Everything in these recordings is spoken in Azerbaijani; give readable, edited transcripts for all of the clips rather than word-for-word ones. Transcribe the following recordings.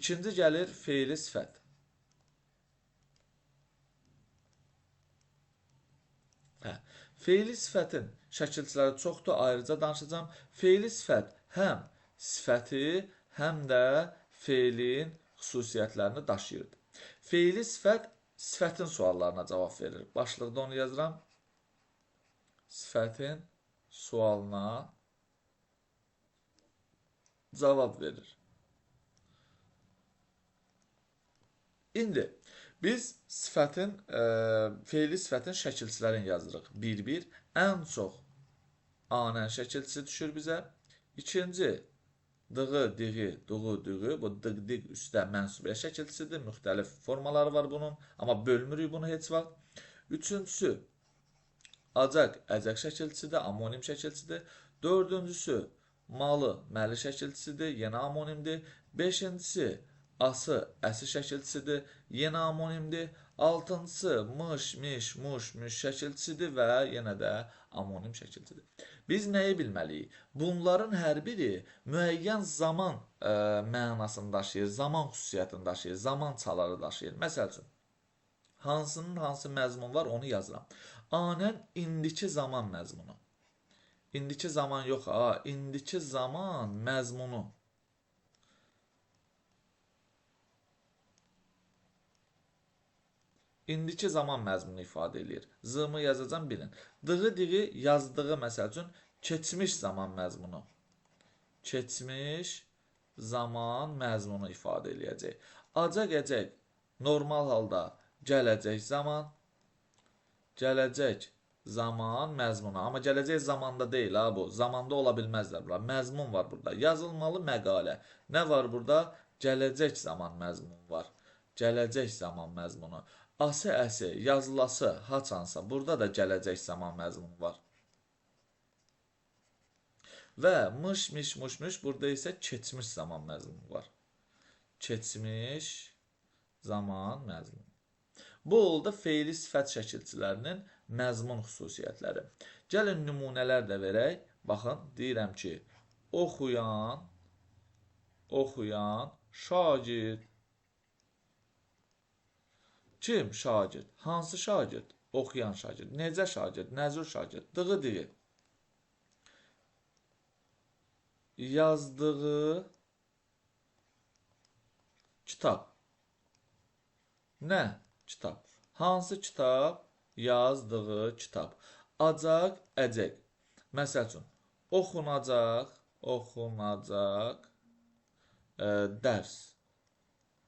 İkinci gəlir feili sifət. Feili sifətin şəkilçiləri çoxdur, ayrıca danışacağım. Feili sifət həm sifəti, həm də feilin xüsusiyyətlərini daşıyırdı. Feili sifət sifətin suallarına cavab verir. Başlıqda onu yazıram. Sifətin sualına cavab verir. İndi biz feili sifətin şəkilçilərini yazırıq. Bir-bir. Ən çox anən şəkilçisi düşür bizə. İkinci, dığı, diği, duğu, düğü. Bu dıq-diq üstə mənsubiyyət şəkilçisidir. Müxtəlif formaları var bunun. Amma bölmürük bunu heç vaxt. Üçüncüsü, acaq, əcək şəkilçisidir. Amonim şəkilçisidir. Dördüncüsü, malı, məli şəkilçisidir. Yenə amonimdir. Beşincisi, ası, əsi şəkilçisidir, yenə amonimdir. Altıncısı, mış, miş, muş, müş şəkilçisidir və yenə də amonim şəkilçisidir. Biz nəyi bilməliyik? Bunların hər biri müəyyən zaman mənasını daşıyır, zaman xüsusiyyətini daşıyır, zaman çaları daşıyır. Məsəl üçün, hansının hansı məzmun var, onu yazıram. Anən indiki zaman məzmunu. İndiki zaman yox, indiki zaman məzmunu. İndiki zaman məzmunu ifadə edir. Z-mı yazacam, bilin. Dığı, diği yazdığı, məsəl üçün, keçmiş zaman məzmunu. Keçmiş zaman məzmunu ifadə eləyəcək. Acaq, əcək, normal halda gələcək zaman. Gələcək zaman məzmunu. Amma gələcək zamanda deyil, bu. Zamanda ola bilməzlər bunlar. Məzmun var burada. Yazılmalı məqalə. Nə var burada? Gələcək zaman məzmunu var. Gələcək zaman məzmunu. Ası, əsi, yazılası, haçansa, burada da gələcək zaman məzmunu var. Və mış, miş, muş, müş, burada isə keçmiş zaman məzmunu var. Keçmiş zaman məzmunu. Bu oldu feili sifət şəkilçilərinin məzmun xüsusiyyətləri. Gəlin nümunələr də verək. Baxın, deyirəm ki, oxuyan, şagird. Kim? Şagird. Hansı şagird? Oxuyan şagird. Necə şagird? Nəzür şagird. Dığı, diği. Yazdığı kitab. Nə? Kitab. Hansı kitab? Yazdığı kitab. Acaq, əcək. Məsəl üçün, oxunacaq dərs.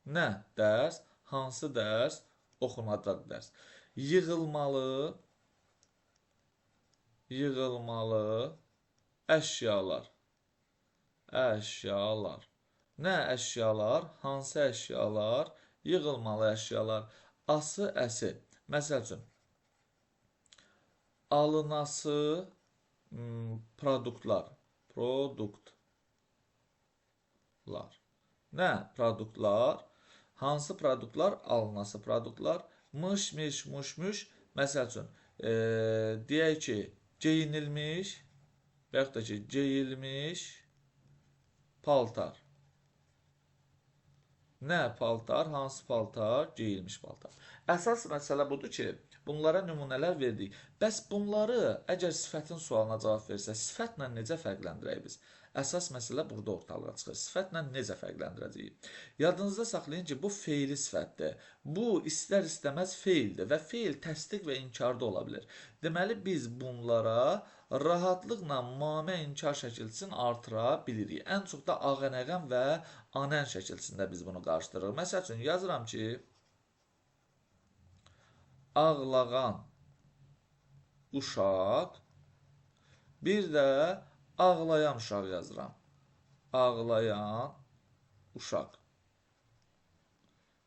Nə? Dərs. Hansı dərs? Oxunacaq dərs. Yığılmalı əşyalar. Əşyalar. Nə əşyalar? Hansı əşyalar? Yığılmalı əşyalar. Ası, əsi. Məsəl üçün, alınası produktlar. Nə? Produktlar. Hansı produktlar? Alınası produktlar. Mış, miş, muş, müş. Məsəl üçün, deyək ki, geyinilmiş və yaxud da ki, geyilmiş paltar. Nə paltar? Hansı paltar? Geyilmiş paltar. Əsas məsələ budur ki, bunlara nümunələr verdik. Bəs bunları əgər sifətin sualına cavab versə, sifətlə necə fərqləndirək biz? Əsas məsələ burada ortalığa çıxır. Sifətlə necə fərqləndirəcəyik? Yadınızda saxlayın ki, bu feili sifətdir. Bu, istər-istəməz feildir və feil təsdiq və inkarda ola bilir. Deməli, biz bunlara rahatlıqla mamə inkar şəkilçisini artıra bilirik. Ən çox da ağənəğən və anən şəkilçisində biz bunu qarşıdırırıq. Məsəl üçün, yazıram ki, ağlağan uşaq, bir də ağlayan uşaq yazıram. Ağlayan uşaq.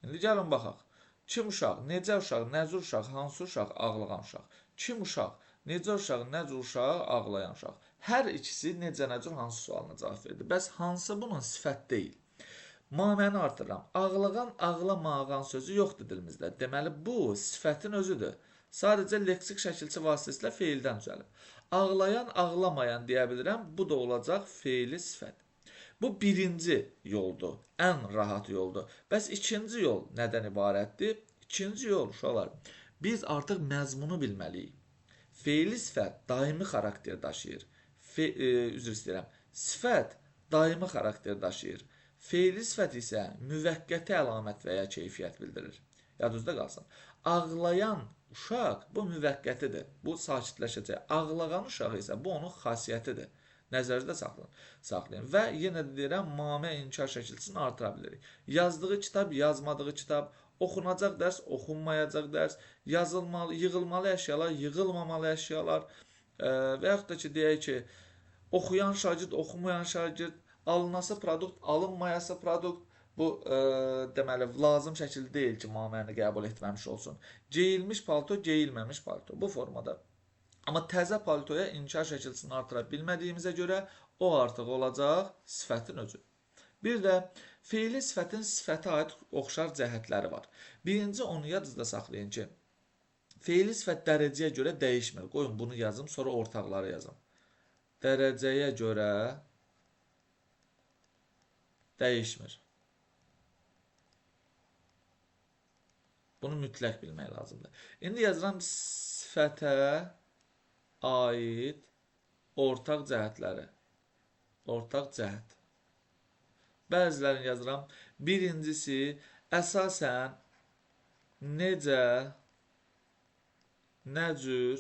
İndi gəlin baxaq. Kim uşaq, necə uşaq, nəzür uşaq, hansı uşaq, ağlayan uşaq. Kim uşaq, necə uşaq, nəzür uşaq, ağlayan uşaq. Hər ikisi necə, nəcür, hansı sualına cavab verdi. Bəs hansı bunun sifət deyil? Maməni artırıram. Ağlağan, ağlamağan sözü yoxdur dilimizdə. Deməli, bu sifətin özüdür. Sadəcə leksik şəkilçi vasitəsilə feildən düzəlib. Ağlayan, ağlamayan deyə bilirəm. Bu da olacaq feili sifət. Bu birinci yoldur, ən rahat yoldur. Bəs ikinci yol nədən ibarətdir? İkinci yol uşaqlar, biz artıq məzmunu bilməliyik. Fe'li sifət daimi xarakter daşıyır. Üzr istəyirəm. Sifət daimi xarakter daşıyır. Fe'li sifət isə müvəqqəti əlamət və ya keyfiyyət bildirir. Yadınızda qalsın. Ağlayan uşaq bu müvəqqətidir. Bu sakitləşəcək. Ağlayan uşaq isə bu onun xasiyyətidir. Nəzərdə saxlayın. Və yenə də deyirəm, mame inkar şəkilçisini artıra bilirik. Yazdığı kitab, yazmadığı kitab, oxunacaq dərs, oxunmayacaq dərs, yazılmalı, yığılmalı əşyalar, yığılmamalı əşyalar və yaxud da ki, deyək ki, oxuyan şagird, oxumayan şagird, alınası produkt, alınmayası produkt, bu deməli, lazım şəkildə deyil ki, maməni qəbul etməmiş olsun. Geyilmiş palto, geyilməmiş palto. Bu formada. Amma təzə paltoya inkar şəkilçisini artıra bilmədiyimizə görə o artıq olacaq sifətin özü. Bir də fe'li sifətin sifətə aid oxşar cəhətləri var. Birinci, onu yadınızda saxlayın ki, fe'li sifət dərəcəyə görə dəyişmir. Qoyun bunu yazım, sonra ortaqları yazım. Dərəcəyə görə dəyişmir. Bunu mütləq bilmək lazımdır. İndi yazıram sifətə aid ortaq cəhətləri. Ortaq cəhət. Bəzilərini yazıram. Birincisi, əsasən necə, nə cür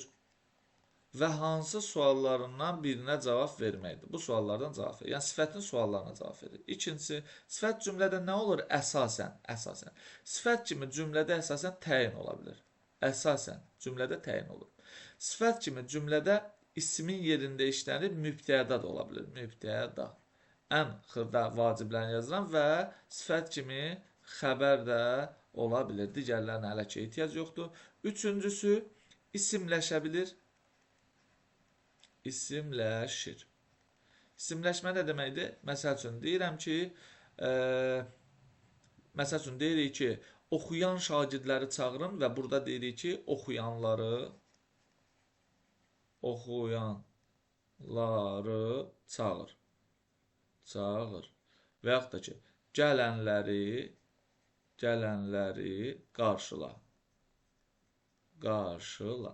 və hansı suallarından birinə cavab verməkdir. Bu suallardan cavab verir. Yəni, sifətin suallarına cavab verir. İkincisi, sifət cümlədə nə olur? Əsasən. Əsasən. Sifət kimi cümlədə əsasən təyin ola bilir. Əsasən cümlədə təyin olur. Sifət kimi cümlədə ismin yerində işlənib mübtəda da ola bilir. Mübtəda. Ən xırda vaciblərini yazıram və sifət kimi xəbər də ola bilir. Digərlərinə hələ ki ehtiyac yoxdur. Üçüncüsü, isimləşə bilir. İsimləşir. İsimləşmə nə deməkdir? Məsəl üçün deyirəm ki, məsəl üçün deyirik ki, oxuyan şagirdləri çağırın və burada deyirik ki, oxuyanları çağır. Çağır. Və yaxud da ki, gələnləri qarşıla. Qarşıla.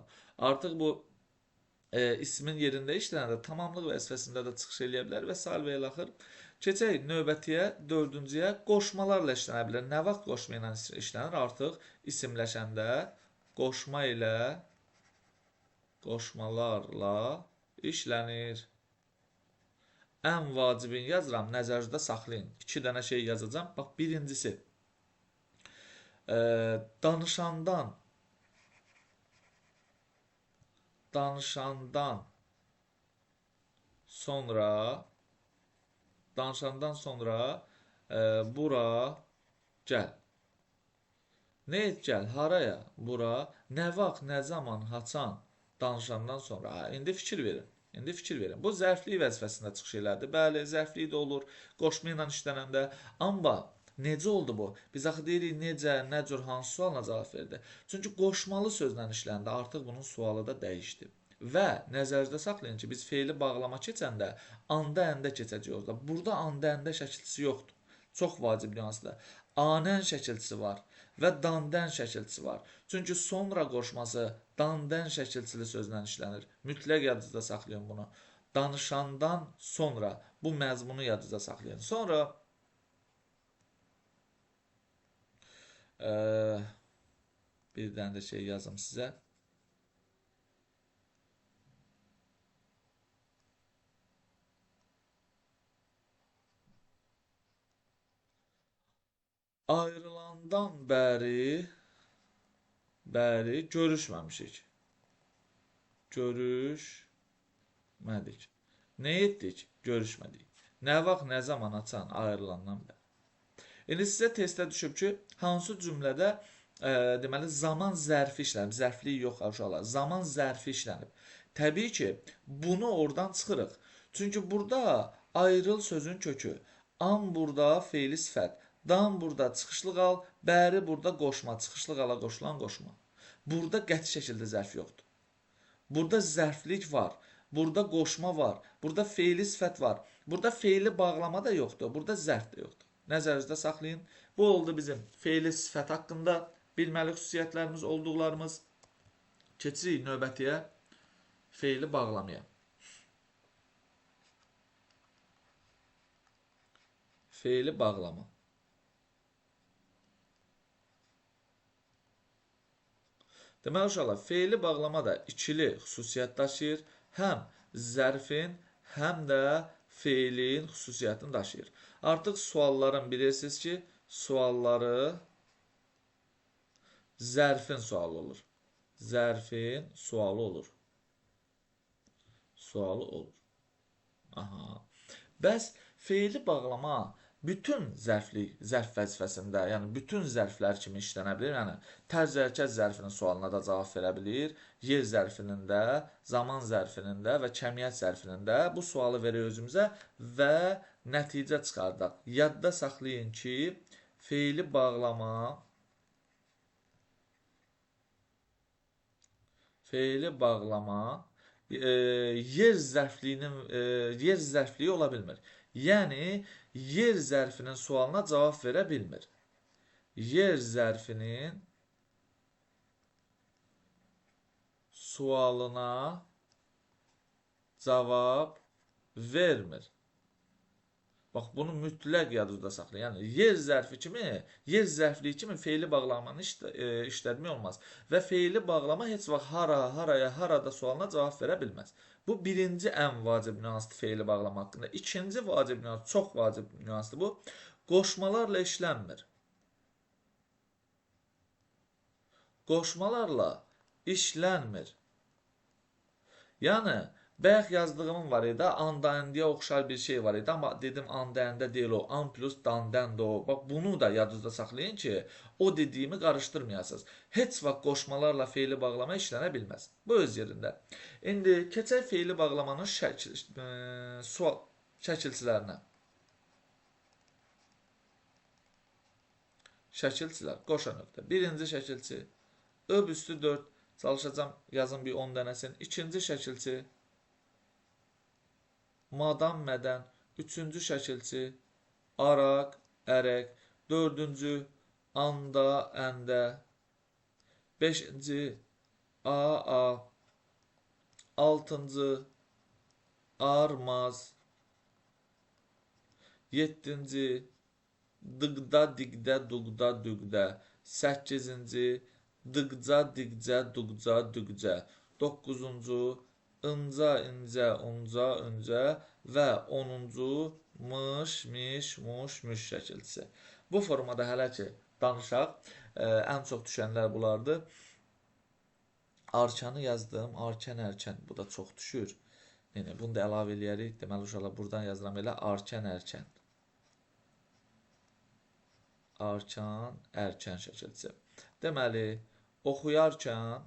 Artıq bu ismin yerində işlənəndə tamamlıq vəzifəsində də çıxış eləyə bilər və sair və ilaxır. Keçək növbətiyə, dördüncüyə qoşmalarla işlənə bilər. Nə vaxt qoşma ilə işlənir? Artıq isimləşəndə qoşma ilə, qoşmalarla işlənir. Ən vacibini yazıram, nəzərinizdə saxlayın. 2 dənə şey yazacağım. Bax, birincisi, danışandan sonra bura gəl. Nə et gəl? Haraya? Bura. Nə vaxt, nə zaman, haçan? Danışandan sonra. İndi fikir verin. Bu zərflik vəzifəsində çıxış elədi. Bəli, zərflik də olur, qoşma ilə işlənəndə. Amma necə oldu bu? Biz axı deyirik necə, nə cür, hansı sualına cavab verdi? Çünki qoşmalı sözlə işləndə artıq bunun sualı da dəyişdi. Və nəzərinizdə saxlayın ki, biz fe'li bağlama keçəndə anda əndə keçəcəyik orada. Burada anda əndə şəkilçisi yoxdur. Çox vacib nüansdır. Anən şəkilçisi var və dandən şəkilçisi var. Çünki sonra qoşması dandən şəkilçili sözlə işlənir. Mütləq yadınızda saxlayın bunu. Danışandan sonra bu məzmunu yadınızda saxlayın. Sonra bir dənə də şey yazım sizə. Ayrılandan bəri görüşməmişik. Görüşmədik. Nə etdik? Görüşmədik. Nə vaxt, nə zaman açan? Ayrılandan bəri. İndi sizə testdə düşüb ki, hansı cümlədə deməli zaman zərfi işlənib, zərflik yox uşaqlar, zaman zərfi işlənib. Təbii ki, bunu oradan çıxırıq. Çünki burada ayrıl sözün kökü, an burada fe'li sifət, dan burada çıxışlı qal, bəri burada qoşma, çıxışlı qala qoşulan qoşma. Burada qəti şəkildə zərf yoxdur. Burada zərflik var. Burada qoşma var. Burada feili sifət var. Burada feili bağlama da yoxdur. Burada zərf də yoxdur. Nəzərinizdə saxlayın. Bu oldu bizim feili sifət haqqında bilməli xüsusiyyətlərimiz, olduqlarımız. Keçirik növbətiyə feili bağlamaya. Feili bağlama. Deməli uşaqlar, feili bağlama da ikili xüsusiyyət daşıyır. Həm zərfin, həm də feilin xüsusiyyətini daşıyır. Artıq sualların bilirsiniz ki, sualları zərfin sualı olur. Zərfin sualı olur. Sualı olur. Aha. Bəs feili bağlama bütün zərf vəzifəsində, yəni bütün zərflər kimi işlənə bilir. Yəni tərz hərəkət zərfinin sualına da cavab verə bilir. Yer zərfinin də, zaman zərfinin də və kəmiyyət zərfinin də bu sualı verir özümüzə və nəticə çıxardaq. Yadda saxlayın ki, feili bağlama yer zərfliyi ola bilmir. Yəni, yer zərfinin sualına cavab verə bilmir. Yer zərfinin sualına cavab vermir. Bax, bunu mütləq yadınızda saxlayın. Yəni, yer zərfliyi kimi feili bağlamanı işlətmək olmaz. Və feili bağlama heç vaxt harada sualına cavab verə bilməz. Bu birinci ən vacib nüansdır feili bağlama haqqında. İkinci vacib nüans, çox vacib nüansdır bu. Qoşmalarla işlənmir. Qoşmalarla işlənmir. Yəni, bayaq yazdığımın var idi, and-endiyə oxşar bir şey var idi, amma dedim and-endə deyil o, and plus dan-dən-də o. Bax, bunu da yadınızda saxlayın ki, o dediyimi qarışdırmayasınız. Heç vaxt qoşmalarla feili bağlama işlənə bilməz. Bu öz yerində. İndi keçək feili bağlamanın şəkilçilərinə. Şəkilçilər, qoşa nöqtə. Birinci şəkilçi, ıb üstü 4, çalışacağım, yazın bir 10 dənəsin. İkinci şəkilçi, madan, mədən. Üçüncü şəkilçi, araq, ərək. Dördüncü, anda, əndə. Beşinci, a. Altıncı, armaz. Yeddinci, dıqda, diqdə, duqda, düqdə. Səkkizinci, dıqca, diqcə, duqca, düqcə. Doqquzuncu, ınca, incə, unca, öncə və 10-cu mış, miş, muş, müş şəkilçisi. Bu formada hələ ki danışaq. Ən çox düşənlər bunlardır. Arkanı yazdım. Arkan, ərkən. Bu da çox düşür. Yəni, bunu da əlavə eləyərik. Deməli, uşaqlar, buradan yazıram elə. Arkan, ərkən. Arkan, ərkən şəkilçisi. Deməli, oxuyarkən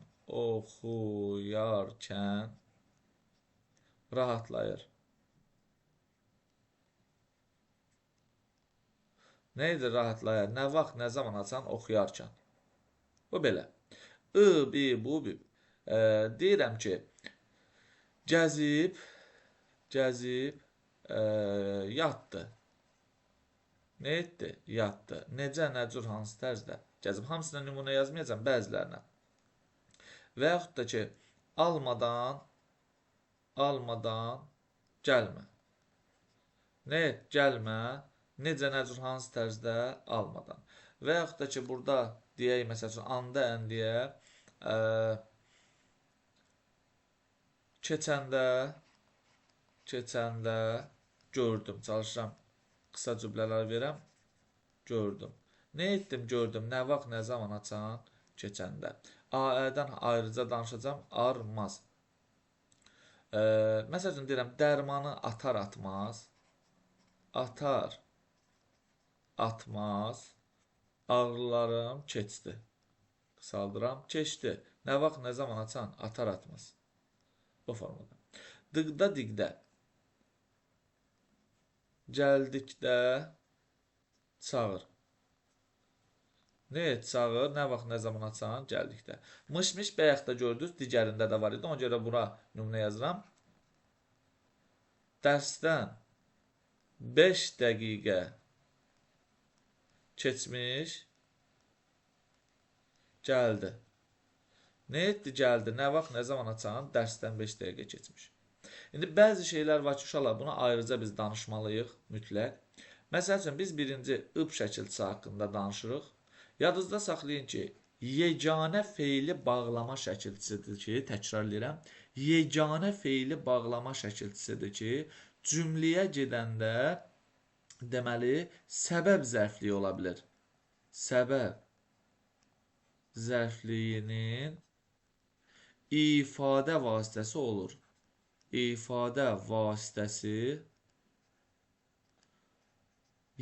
rahatlayır. Nə edir rahatlayır? Nə vaxt, nə zaman açan oxuyarkən. Bu belə. Bu. Deyirəm ki, gəzib, yatdı. Nə etdi? Yatdı. Necə, nə cür, hansı tərzdə? Gəzib. Hamısına nümunə yazmayacam, bəzilərinə. Və yaxud da ki, almadan gəlmə. Nə et? Gəlmə. Necə, nə cür, hansı tərzdə? Almadan. Və yaxud da ki, burada deyək, məsəl üçün, anda, əndiyə keçəndə gördüm. Çalışıram, qısa cümlələr verəm. Gördüm. Nə etdim, gördüm. Nə vaxt, nə zaman açan? Keçəndə. A-ədən ayrıca danışacağım. Armaz. Məsəl üçün deyirəm, dərmanı atar, atmaz. Atar, atmaz. Ağrılarım keçdi. Qısaldıram, keçdi. Nə vaxt, nə zaman açan? Atar, atmaz. Bu formada. Dıqda, diqdə. Gəldikdə çağır. Nə et, çağır, nə vaxt, nə zaman açan? Gəldikdə. Mış-mış bayaq da gördünüz, digərində də var idi. Ona görə bura nümunə yazıram. dərsdən 5 dəqiqə keçmiş, gəldi. Nə etdi, gəldi, nə vaxt, nə zaman açan, dərsdən 5 dəqiqə keçmiş. İndi bəzi şeylər var ki, uşaqlar, buna ayrıca biz danışmalıyıq, mütləq. Məsəl üçün, biz birinci ıb şəkilçisi haqqında danışırıq. Yadınızda saxlayın ki, yeganə feili bağlama şəkilçisidir ki, təkrar edirəm, yeganə feili bağlama şəkilçisidir ki, cümləyə gedəndə deməli, səbəb zərfliyi ola bilər. Səbəb zərfliyinin ifadə vasitəsi olur. İfadə vasitəsi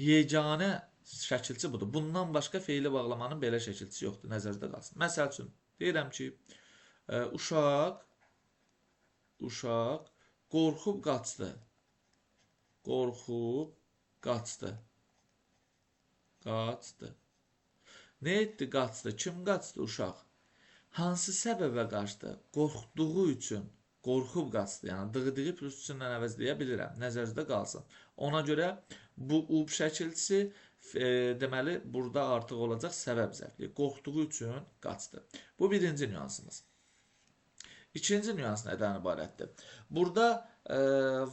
yeganə şəkilçi budur. Bundan başqa feili bağlamanın belə şəkilçisi yoxdur. Nəzərdə qalsın. Məsəl üçün, deyirəm ki, uşaq qorxub qaçdı. Qorxub qaçdı. Qaçdı. Nə etdi, qaçdı? Kim qaçdı? Uşaq. Hansı səbəbə qaçdı? Qorxduğu üçün qorxub qaçdı. Yəni, dığı plus üçünlə əvəzləyə bilirəm. Nəzərinizdə qalsın. Ona görə bu ub şəkilçisi deməli, burada artıq olacaq səbəb zərfliyi. Qorxduğu üçün qaçdı. Bu birinci nüansımız. İkinci nüans nədən ibarətdir? Burada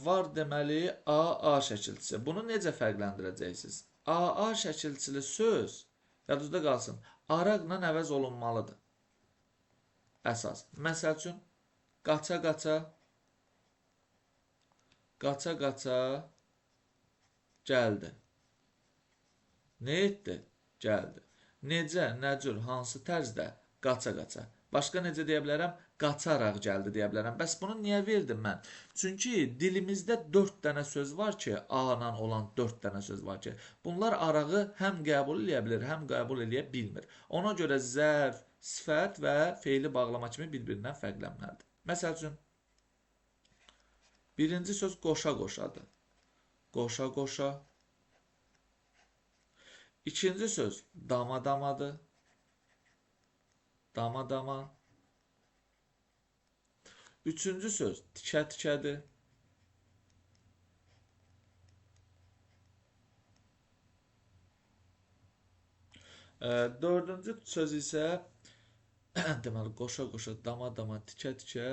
var deməli AA şəkilçisi. Bunu necə fərqləndirəcəksiniz? AA şəkilçili söz, yadınızda qalsın, araqla əvəz olunmalıdır. Əsas. Məsəl üçün, qaça-qaça, qaça-qaça gəldi. Nə etdi? Gəldi. Necə, nə cür, hansı tərzdə? Qaça-qaça. Başqa necə deyə bilərəm? Qaçaraq gəldi deyə bilərəm. Bəs bunu niyə verdim mən? Çünki dilimizdə 4 dənə söz var ki, A-la olan 4 dənə söz var ki, bunlar arağı həm qəbul edə bilir, həm qəbul edə bilmir. Ona görə zərf, sifət və feili bağlama kimi bir-birindən fərqlənməlidir. Məsəl üçün, birinci söz qoşa-qoşadır. Qoşa-qoşa. İkinci söz dama-damadır. Dama-dama. Üçüncü söz tikə-tikədir. Dördüncü söz isə deməli, qoşa-qoşa, dama-dama, tikə-tikə,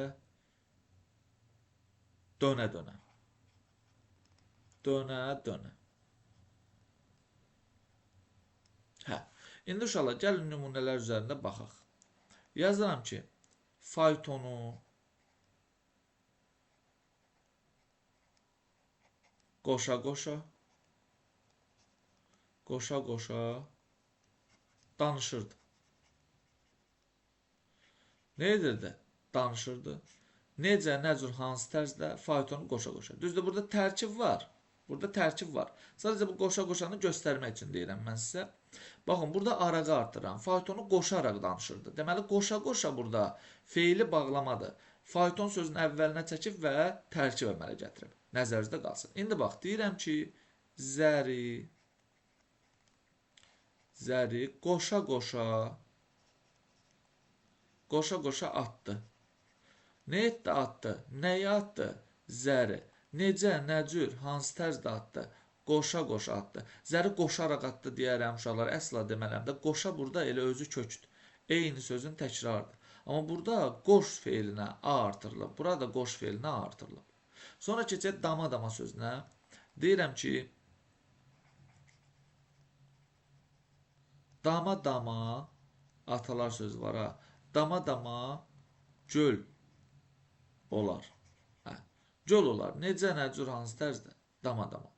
dönə-dönə. Dönə-dönə. Hə. İndi uşaqlar, gəlin nümunələr üzərində baxaq. Yazıram ki, faytonu, qoşa-qoşa, qoşa-qoşa danışırdı. Nə edirdi? Danışırdı. Necə, nə cür, hansı tərzdə? Faytonu qoşa-qoşa. Düzdür, burada tərkib var. Burada tərkib var. Sadəcə bu qoşa-qoşanı göstərmək üçün deyirəm mən sizə. Baxın, burada arağı artıram. Faytonu qoşaraq danışırdı. Deməli, qoşa-qoşa burada feili bağlamadır. Fayton sözünün əvvəlinə çəkib və tərkib əmələ gətirib. Nəzərinizdə qalsın. İndi bax, deyirəm ki, zəri qoşa-qoşa atdı. Nə etdi, atdı? Nəyi atdı? Zəri. Necə, nə cür, hansı tərzdə atdı? Qoşa-qoşa atdı. Zəri qoşaraq atdı deyərəm uşaqlar. Əsla demələm də, qoşa burada elə özü kökdür. Eyni sözün təkrarıdır. Amma burada qoş feilinə A artırılıb. Burada qoş feilinə A artırılıb. Sonra keçək dama-dama sözünə. Deyirəm ki, dama-dama, atalar sözü var ha. Dama-dama göl olar. Hə. Göl olar. Necə, nə cür, hansı tərzdə? Dama-dama.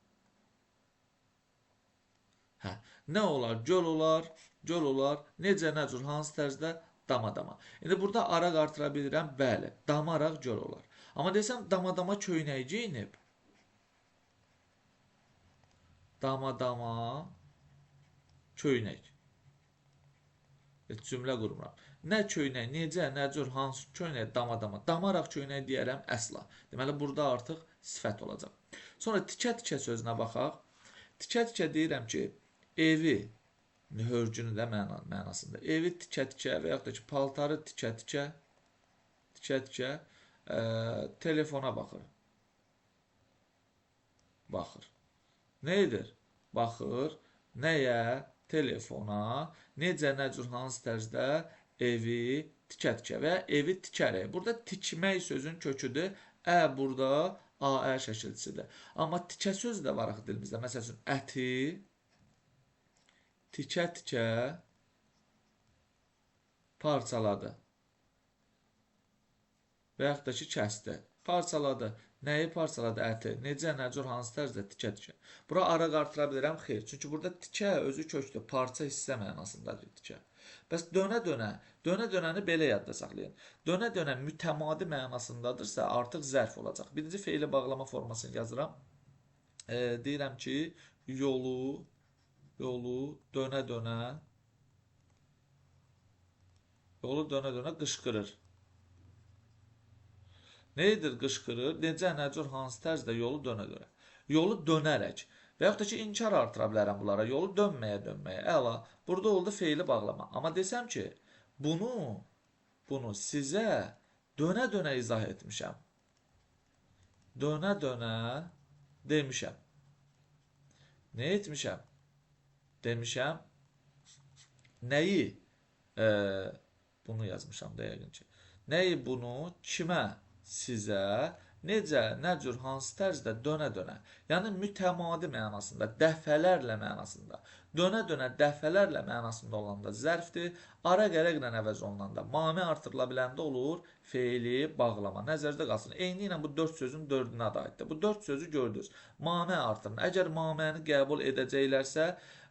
Hə. Nə olar? Göl olar. Göl olar. Necə, nə cür, hansı tərzdə? Dama-dama. İndi burada araq artıra bilirəm. Bəli. Damaraq göl olar. Amma desəm, dama-dama köynək geyinib. Dama-dama köynək. Cümlə qurmuram. Nə köynək, necə, nə cür, hansı köynək, dama-dama. Damaraq köynək deyərəm, əsla. Deməli, burada artıq sifət olacaq. Sonra tikə-tikə sözünə baxaq. Tikə-tikə deyirəm ki, evi, hörgünü də mənasında. Evi tikə-tikə və yaxud da ki, paltarı tikə-tikə, tikə-tikə, telefona baxır. baxır. Nə edir? Baxır. Nəyə? Telefona. Necə, nə cür, hansı tərzdə evi tikə-tikə və ya evi tikərək. Burada tikmək sözün köküdür. Burada Aə şəkilçisidir. Amma tikə sözü də var axı dilimizdə. Məsəl üçün, əti tikə-tikə parçaladı. Və yaxud da ki, kəsdi. Parçaladı. Nəyi parçaladı? Əti. Necə, nə cür, hansı tərzdə tikə-tikə. Bura ara qartıra bilirəm? Xeyr. Çünki burada tikə özü kökdür. Parça hissə mənasındadır tikə. Bəs dönə-dönəni belə yadda saxlayın. Dönə-dönə mütəmadi mənasındadırsa artıq zərf olacaq. Birinci feili bağlama formasını yazıram. Deyirəm ki, yolu dönə-dönə qışqırır. Nə edir qışqırır? Necə, nə cür, hansı tərzdə yolu dönə-dönə. Yolu dönərək. Və yaxud da ki, inkar artıra bilərəm bunlara. Yolu dönməyə. Əla. Burada oldu feili bağlama. Amma desəm ki, bunu sizə dönə-dönə izah etmişəm. Dönə-dönə demişəm. Nə etmişəm? Demişəm. Nəyi? Bunu yazmışam da yəqin ki. Nəyi bunu? Kimə? Sizə. Necə, nə cür, hansı tərzdə dönə-dönə. Yəni, mütəmadi mənasında, dəfələrlə mənasında. Dönə-dönə dəfələrlə mənasında olanda zərfdir. Ara qərəqlə əvəz olunanda mame artırıla biləndə olur feili bağlama. Nəzərdə qalsın. Eyni ilə bu 4 sözün 4-ünə də aiddir. Bu 4 sözü gördünüz. Mame artırın. Əgər maməni qəbul edəcəklərsə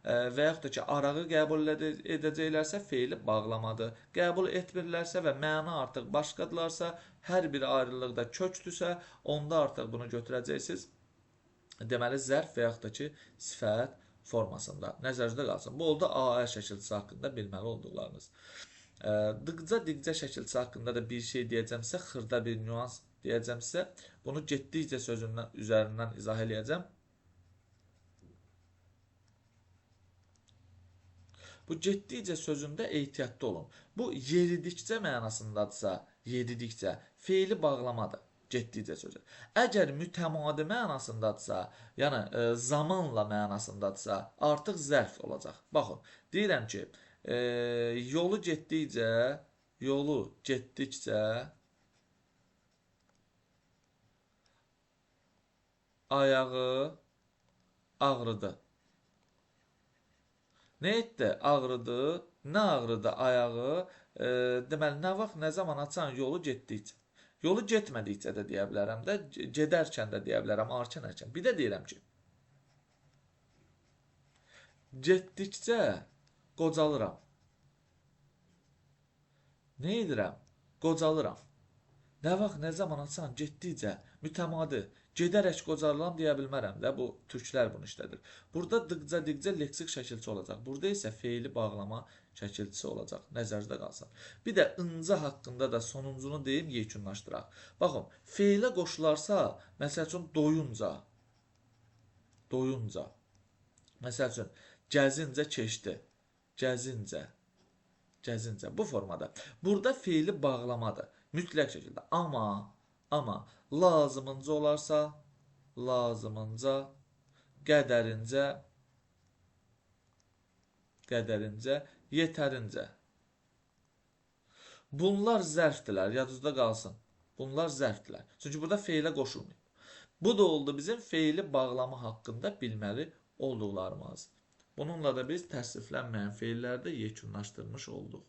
və yaxud da ki, arağı qəbul edəcəklərsə feili bağlamadır. Qəbul etmirlərsə və məna artıq başqadırlarsa, hər bir ayrılıqda kökdürsə, onda artıq bunu götürəcəksiniz. Deməli, zərf və yaxud da ki, sifət formasında. Nəzərdə qalsın. Bu oldu Aə şəkilçisi haqqında bilməli olduqlarınız. Dıqca şəkilçisi haqqında da bir şey deyəcəmsə, xırda bir nüans deyəcəmsə, bunu getdikcə sözündən üzərindən izah eləyəcəm. Bu getdikcə sözündə ehtiyatlı olun. Bu yeridikcə mənasındadırsa, yeridikcə feili bağlamadır. Getdikcə sözü. Əgər mütəmadi mənasındadırsa, yəni zamanla mənasındadırsa, artıq zərf olacaq. Baxın, deyirəm ki, yolu getdikcə ayağı ağrıdı. Nə etdi? Ağrıdı. Nə ağrıdı? Ayağı. Deməli, nə vaxt, nə zaman açan yolu getdikcə. Yolu getmədikcə də deyə bilərəm də, gedərkən də deyə bilərəm, arkən. Bir də deyirəm ki, getdikcə qocalıram. Nə edirəm? Qocalıram. Nə vaxt, nə zaman açan, getdikcə, mütəmadi, gedərək qocalıram deyə bilmərəm də, bu türklər bunu işlədir. Burada dıqca leksik şəkilçi olacaq. Burada isə feili bağlama şəkilçisi olacaq. Nəzərdə qalsın. Bir də ınca haqqında da sonuncunu deyim, yekunlaşdıraq. Baxın, feilə qoşularsa, məsəl üçün doyunca. Məsəl üçün, gəzincə keçdi. Gəzincə. Bu formada. Burada feili bağlamadır. Mütləq şəkildə. Amma lazımınca olarsa, qədərincə, yetərincə. Bunlar zərfdirlər, yadınızda qalsın. Bunlar zərfdirlər. Çünki burada feilə qoşulmayıb. Bu da oldu bizim feili bağlama haqqında bilməli olduqlarımız. Bununla da biz təsriflənməyən feillərdə yekunlaşdırmış olduq.